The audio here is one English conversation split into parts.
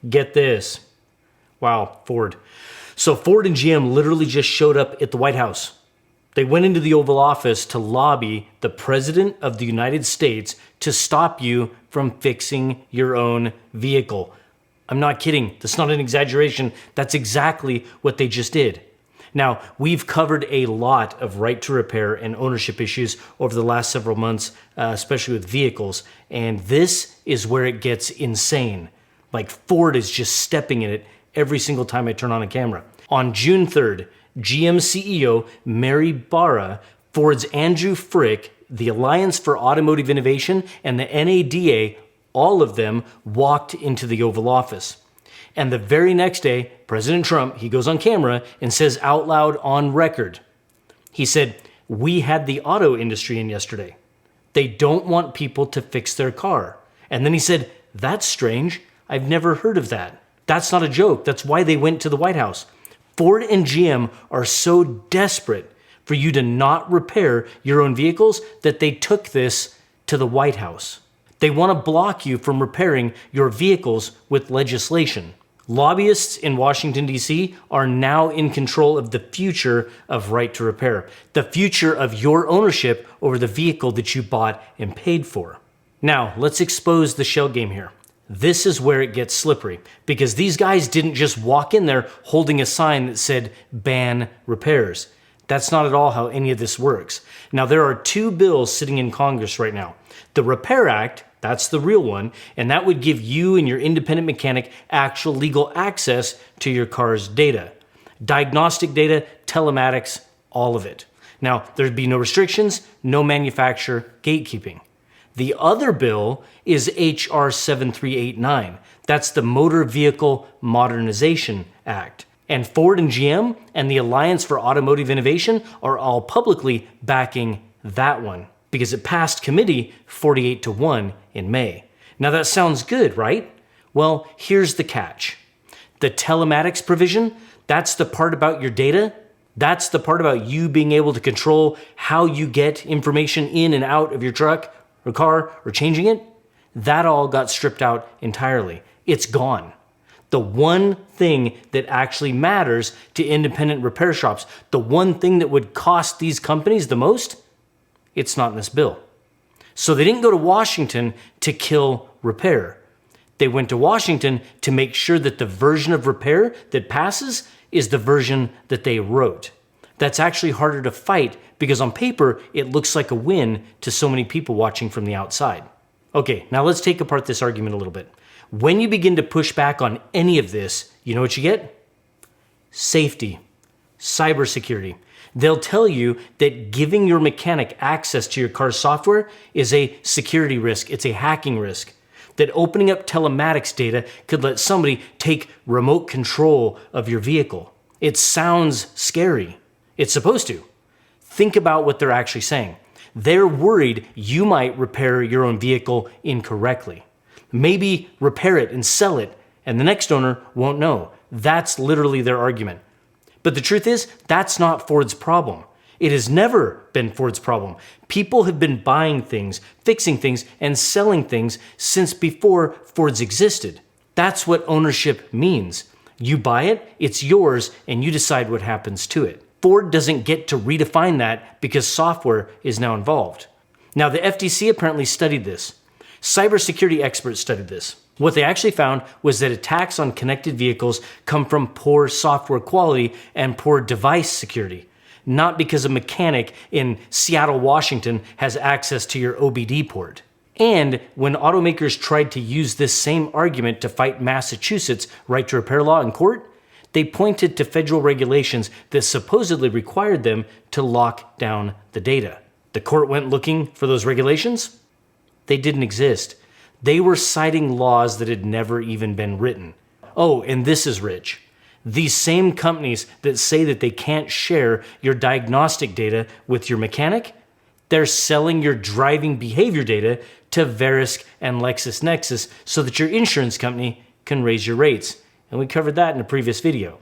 Get this. Wow, Ford. So Ford and GM literally just showed up at the White House. They went into the Oval Office to lobby the President of the United States to stop you from fixing your own vehicle. I'm not kidding. That's not an exaggeration. That's exactly what they just did. Now, we've covered a lot of right to repair and ownership issues over the last several months, especially with vehicles, and this is where it gets insane. Like Ford is just stepping in it every single time I turn on a camera. On June 3rd, GM CEO Mary Barra, Ford's Andrew Frick, the Alliance for Automotive Innovation, and the NADA, all of them walked into the Oval Office. And the very next day, President Trump, he goes on camera and says out loud on record, he said, "We had the auto industry in yesterday. They don't want people to fix their car." And then he said, "That's strange. I've never heard of that." That's not a joke. That's why they went to the White House. Ford and GM are so desperate for you to not repair your own vehicles that they took this to the White House. They want to block you from repairing your vehicles with legislation. Lobbyists in Washington, D.C. are now in control of the future of right to repair, the future of your ownership over the vehicle that you bought and paid for. Now, let's expose the shell game here. This is where it gets slippery, because these guys didn't just walk in there holding a sign that said ban repairs. That's not at all how any of this works. Now, there are two bills sitting in Congress right now. The Repair Act, that's the real one, and that would give you and your independent mechanic actual legal access to your car's data. Diagnostic data, telematics, all of it. Now, there'd be no restrictions, no manufacturer gatekeeping. The other bill is H.R. 7389. That's the Motor Vehicle Modernization Act. And Ford and GM and the Alliance for Automotive Innovation are all publicly backing that one because it passed committee 48-1 in May. Now that sounds good, right? Well, here's the catch. The telematics provision, that's the part about your data. That's the part about you being able to control how you get information in and out of your truck or car or changing it. That all got stripped out entirely. It's gone. The one thing that actually matters to independent repair shops, the one thing that would cost these companies the most, it's not in this bill. So they didn't go to Washington to kill repair. They went to Washington to make sure that the version of repair that passes is the version that they wrote. That's actually harder to fight because on paper, it looks like a win to so many people watching from the outside. Okay, now let's take apart this argument a little bit. When you begin to push back on any of this, you know what you get? Safety, cybersecurity. They'll tell you that giving your mechanic access to your car's software is a security risk. It's a hacking risk. That opening up telematics data could let somebody take remote control of your vehicle. It sounds scary. It's supposed to. Think about what they're actually saying. They're worried you might repair your own vehicle incorrectly. Maybe repair it and sell it, and the next owner won't know. That's literally their argument. But the truth is, that's not Ford's problem. It has never been Ford's problem. People have been buying things, fixing things, and selling things since before Ford's existed. That's what ownership means. You buy it, it's yours, and you decide what happens to it. Ford doesn't get to redefine that because software is now involved. Now, the FTC apparently studied this. Cybersecurity experts studied this. What they actually found was that attacks on connected vehicles come from poor software quality and poor device security, not because a mechanic in Seattle, Washington has access to your OBD port. And when automakers tried to use this same argument to fight Massachusetts' right to repair law in court, they pointed to federal regulations that supposedly required them to lock down the data. The court went looking for those regulations. They didn't exist. They were citing laws that had never even been written. Oh, and this is rich. These same companies that say that they can't share your diagnostic data with your mechanic, they're selling your driving behavior data to Verisk and LexisNexis so that your insurance company can raise your rates. And we covered that in a previous video.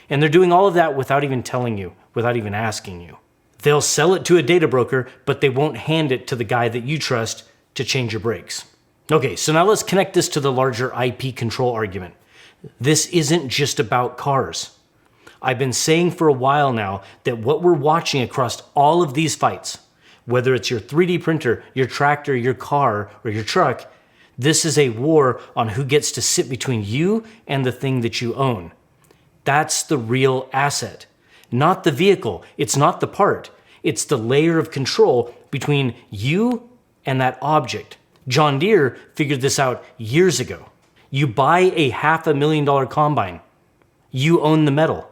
And they're doing all of that without even telling you, without even asking you. They'll sell it to a data broker, but they won't hand it to the guy that you trust to change your brakes. Okay, so now let's connect this to the larger IP control argument. This isn't just about cars. I've been saying for a while now that what we're watching across all of these fights, whether it's your 3D printer, your tractor, your car, or your truck, this is a war on who gets to sit between you and the thing that you own. That's the real asset. Not the vehicle. It's not the part. It's the layer of control between you and that object. John Deere figured this out years ago. You buy a $500,000 combine. You own the metal.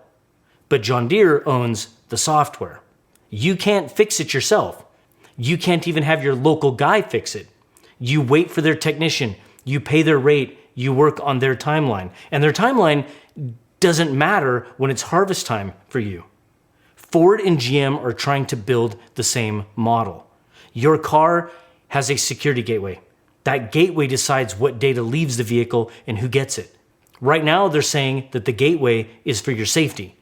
But John Deere owns the software. You can't fix it yourself. You can't even have your local guy fix it. You wait for their technician. You pay their rate. You work on their timeline. And their timeline doesn't matter when it's harvest time for you. Ford and GM are trying to build the same model. Your car has a security gateway. That gateway decides what data leaves the vehicle and who gets it. Right now, they're saying that the gateway is for your safety.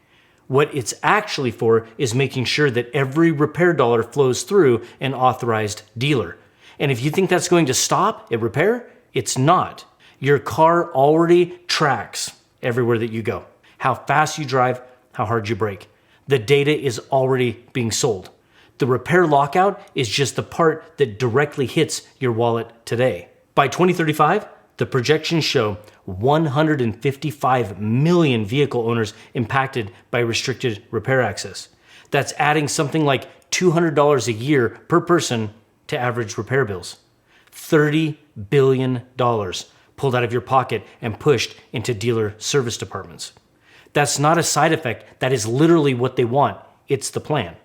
What it's actually for is making sure that every repair dollar flows through an authorized dealer. And if you think that's going to stop at repair, it's not. Your car already tracks everywhere that you go. How fast you drive, how hard you brake. The data is already being sold. The repair lockout is just the part that directly hits your wallet today. By 2035, the projections show 155 million vehicle owners impacted by restricted repair access. That's adding something like $200 a year per person to average repair bills. $30 billion pulled out of your pocket and pushed into dealer service departments. That's not a side effect. That is literally what they want. It's the plan.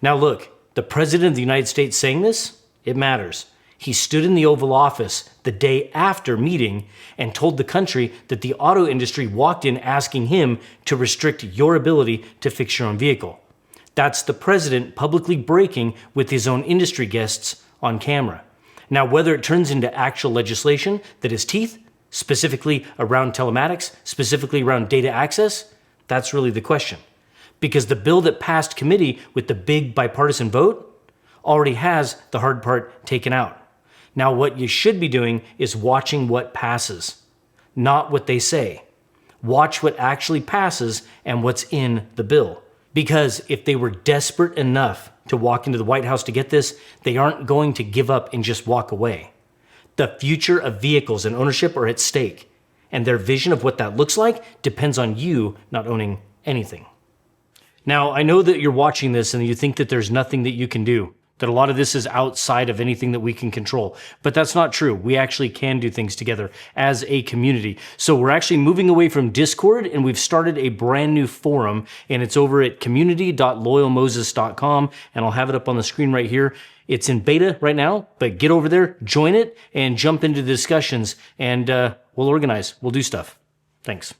Now look, the President of the United States saying this, it matters. He stood in the Oval Office the day after meeting and told the country that the auto industry walked in asking him to restrict your ability to fix your own vehicle. That's the president publicly breaking with his own industry guests on camera. Now, whether it turns into actual legislation that has teeth, specifically around telematics, specifically around data access, that's really the question. Because the bill that passed committee with the big bipartisan vote already has the hard part taken out. Now, what you should be doing is watching what passes, not what they say. Watch what actually passes and what's in the bill. Because if they were desperate enough to walk into the White House to get this, they aren't going to give up and just walk away. The future of vehicles and ownership are at stake, and their vision of what that looks like depends on you not owning anything. Now, I know that you're watching this and you think that there's nothing that you can do, that a lot of this is outside of anything that we can control, but that's not true. We actually can do things together as a community. So we're actually moving away from Discord, and we've started a brand new forum, and it's over at community.loyalmoses.com, and I'll have it up on the screen right here. It's in beta right now, but get over there, join it, and jump into the discussions, and we'll organize. We'll do stuff. Thanks.